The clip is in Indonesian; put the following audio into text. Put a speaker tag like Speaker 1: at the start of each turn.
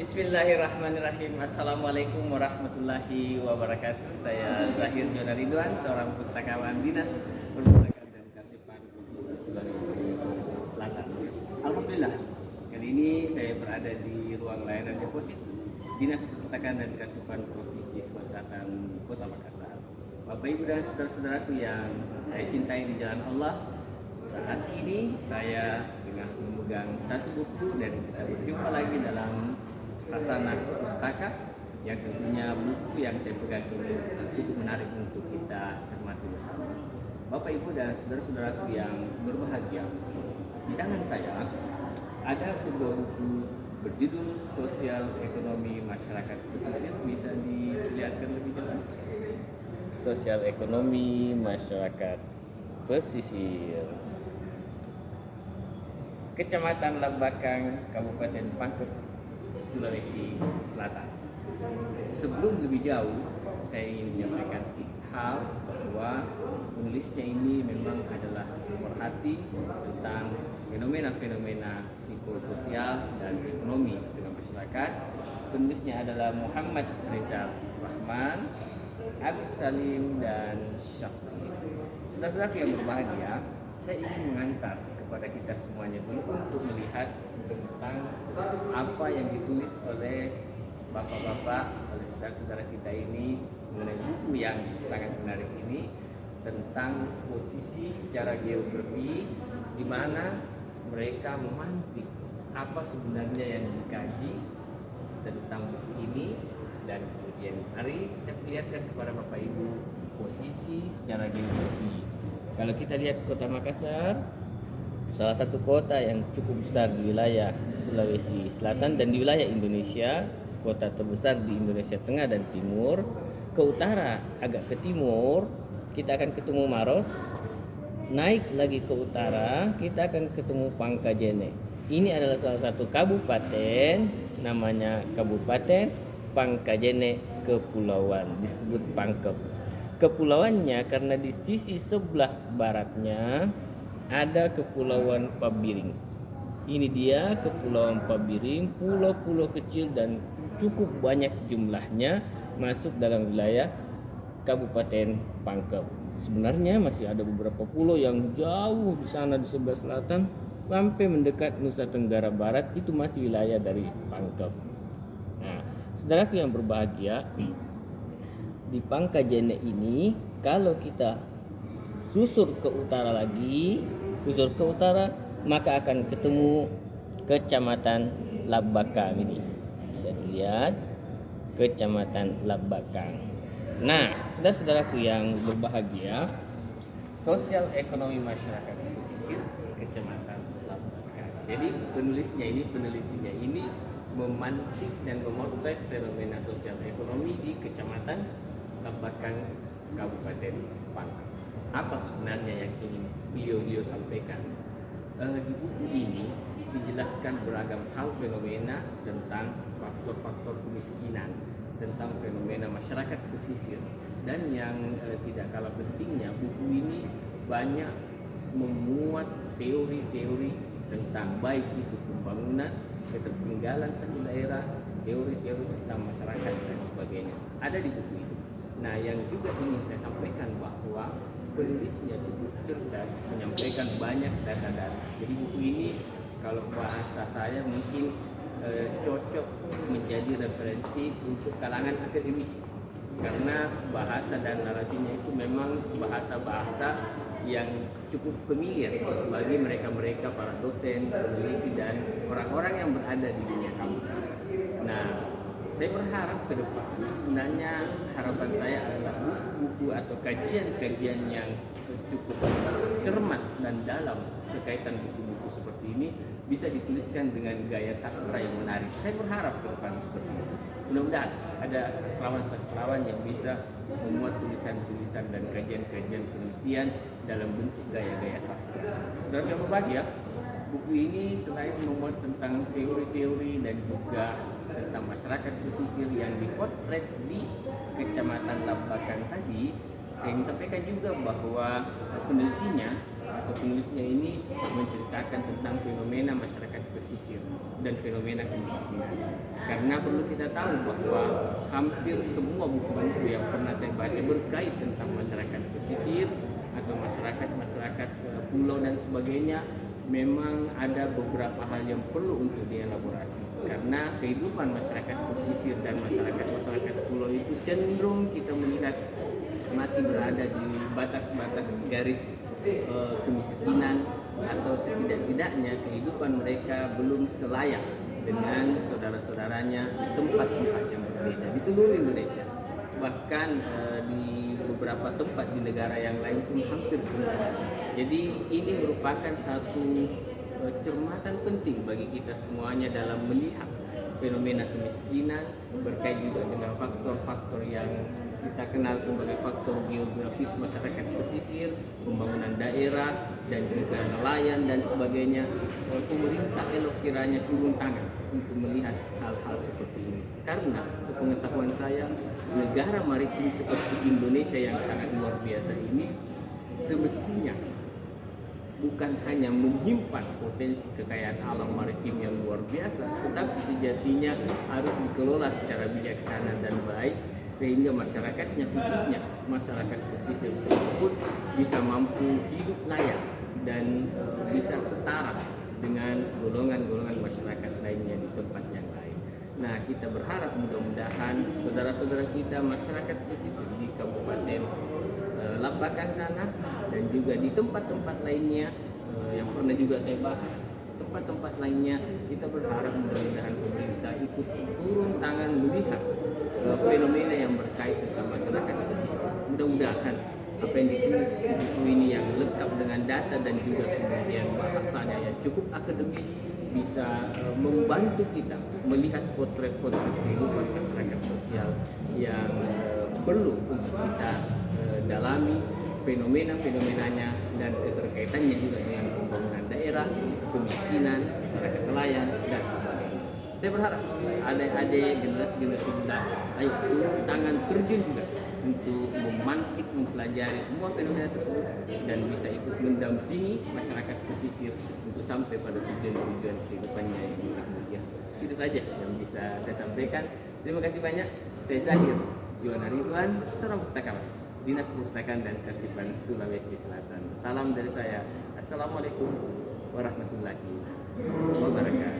Speaker 1: Bismillahirrahmanirrahim. Assalamualaikum warahmatullahi wabarakatuh. Saya Zahir Jona Ridwan, seorang pustakawan dinas perpustakaan dan kearsipan Provinsi Sulawesi Selatan. Alhamdulillah, kali ini saya berada di ruang layanan deposit Dinas Perpustakaan dan Kearsipan Provinsi Sulawesi Selatan, Kota Makassar. Bapak Ibu dan saudara-saudaraku yang saya cintai di jalan Allah, saat ini saya tengah memegang satu buku dan kita berjumpa lagi dalam Hasanah Pustaka yang tentunya buku yang saya pegang ini cukup menarik untuk kita cermati bersama. Bapak Ibu dan saudara-saudaraku yang berbahagia, di tangan saya ada sebuah buku berjudul Sosial Ekonomi Masyarakat Pesisir. Bisa dilihatkan lebih jelas? Sosial Ekonomi Masyarakat Pesisir, Kecamatan Lambakang, Kabupaten Pangkep, Sulawesi Selatan. Sebelum lebih jauh, saya ingin menyampaikan sedikit hal bahwa penulisnya ini memang adalah pemerhati tentang fenomena-fenomena psikososial dan ekonomi di tengah masyarakat. Penulisnya adalah Muhammad Rizal Rahman, Agus Salim, dan Syafri. Saudara-saudara yang berbahagia, saya ingin mengantar kepada kita semuanya dulu untuk melihat tentang apa yang ditulis oleh bapak-bapak, oleh saudara-saudara kita ini mengenai buku yang sangat menarik ini tentang posisi secara geografi, di mana mereka memantik apa sebenarnya yang dikaji tentang buku ini. Dan kemudian hari saya perlihatkan kepada Bapak Ibu posisi secara geografi. Kalau kita lihat Kota Makassar, salah satu kota yang cukup besar di wilayah Sulawesi Selatan dan di wilayah Indonesia, kota terbesar di Indonesia Tengah dan Timur. Ke utara, agak ke timur, kita akan ketemu Maros. Naik lagi ke utara, kita akan ketemu Pangkajene. Ini adalah salah satu kabupaten, namanya Kabupaten Pangkajene Kepulauan, disebut Pangkep. Kepulauannya karena di sisi sebelah baratnya ada Kepulauan Pabiring. Ini dia Kepulauan Pabiring, pulau-pulau kecil dan cukup banyak jumlahnya masuk dalam wilayah Kabupaten Pangkep. Sebenarnya masih ada beberapa pulau yang jauh di sana di sebelah selatan sampai mendekat Nusa Tenggara Barat, itu masih wilayah dari Pangkep. Nah, saudaraku yang berbahagia, di Pangkajene ini kalau kita susur ke utara lagi, maka akan ketemu Kecamatan Lambakang ini. Bisa dilihat Kecamatan Lambakang. Nah, saudara-saudaraku yang berbahagia, Sosial Ekonomi Masyarakat Pesisir, Kecamatan Lambakang. Jadi penelitinya ini memantik dan memotret fenomena sosial ekonomi di Kecamatan Lambakang, Kabupaten Pangkep. Apa sebenarnya yang ingin beliau sampaikan? Di buku ini dijelaskan beragam hal fenomena tentang faktor-faktor kemiskinan, tentang fenomena masyarakat pesisir, dan yang tidak kalah pentingnya, buku ini banyak memuat teori-teori tentang baik itu pembangunan, ketertinggalan satu daerah, teori-teori tentang masyarakat dan sebagainya ada di buku ini. Nah, yang juga ingin saya sampaikan bahwa penulisnya cukup cerdas, menyampaikan banyak data-data. Jadi buku ini kalau bahasa saya mungkin cocok menjadi referensi untuk kalangan akademisi, karena bahasa dan narasinya itu memang bahasa-bahasa yang cukup familiar bagi mereka-mereka para dosen, peneliti, dan orang-orang yang berada di dunia kampus. Nah, saya berharap ke depan, sebenarnya harapan saya adalah buku-buku atau kajian-kajian yang cukup cermat dan dalam sekaitan buku-buku seperti ini bisa dituliskan dengan gaya sastra yang menarik. Saya berharap ke depan seperti itu. Mudah-mudahan ada sastrawan-sastrawan yang bisa membuat tulisan-tulisan dan kajian-kajian penelitian dalam bentuk gaya-gaya sastra. Saudara yang berbahagia, buku ini selain memuat tentang teori-teori dan juga tentang masyarakat pesisir yang dipotret di Kecamatan Lambakang tadi, saya ingin sampaikan juga bahwa penelitinya atau penulisnya ini menceritakan tentang fenomena masyarakat pesisir dan fenomena kemiskinan. Karena perlu kita tahu bahwa hampir semua buku-buku yang pernah saya baca berkait tentang masyarakat pesisir atau masyarakat pulau dan sebagainya, memang ada beberapa hal yang perlu untuk dielaborasi. Karena kehidupan masyarakat pesisir dan masyarakat pulau itu cenderung kita melihat masih berada di batas-batas garis kemiskinan, atau setidak-tidaknya kehidupan mereka belum selayak dengan saudara-saudaranya di tempat-tempat yang berbeda di seluruh Indonesia. Bahkan di beberapa tempat di negara yang lain pun hampir semua. Jadi ini merupakan satu cermatan penting bagi kita semuanya dalam melihat fenomena kemiskinan, berkait juga dengan faktor-faktor yang kita kenal sebagai faktor geografis masyarakat pesisir, pembangunan daerah, dan juga nelayan dan sebagainya. Pemerintah elok kiranya turun tangan untuk melihat hal-hal seperti ini. Karena sepengetahuan saya, negara maritim seperti Indonesia yang sangat luar biasa ini semestinya bukan hanya menyimpan potensi kekayaan alam maritim yang luar biasa, tetapi sejatinya harus dikelola secara bijaksana dan baik, sehingga masyarakatnya, khususnya masyarakat pesisir tersebut, bisa mampu hidup layak dan bisa setara dengan golongan-golongan masyarakat lainnya di tempat yang lain. Nah, kita berharap mudah-mudahan saudara-saudara kita masyarakat pesisir di Kabupaten Labakan sana dan juga di tempat-tempat lainnya yang pernah juga saya bahas, tempat-tempat lainnya, kita berharap mudah-mudahan pemerintah ikut turun tangan melihat fenomena yang berkait tentang masyarakat pesisir. Mudah-mudahan apa yang ditulis buku ini yang lengkap dengan data dan juga kemudian bahasanya yang cukup akademis bisa membantu kita melihat potret-potret kehidupan masyarakat sosial yang perlu untuk kita dalami, fenomena-fenomenanya dan keterkaitannya juga dengan pembangunan daerah, kemiskinan, masyarakat nelayan, dan sebagainya. Saya berharap adik-adik generasi muda ayo turun tangan terjun juga untuk memantik, mempelajari semua fenomena tersebut dan bisa ikut mendampingi masyarakat pesisir untuk sampai pada tujuan-tujuan kehidupannya yang mulia. Itu saja yang bisa saya sampaikan. Terima kasih banyak. Saya Zahir Juwana Ridwan, seorang pustakawan, Dinas Perpustakaan dan Kearsipan Sulawesi Selatan. Salam dari saya. Assalamualaikum warahmatullahi wabarakatuh.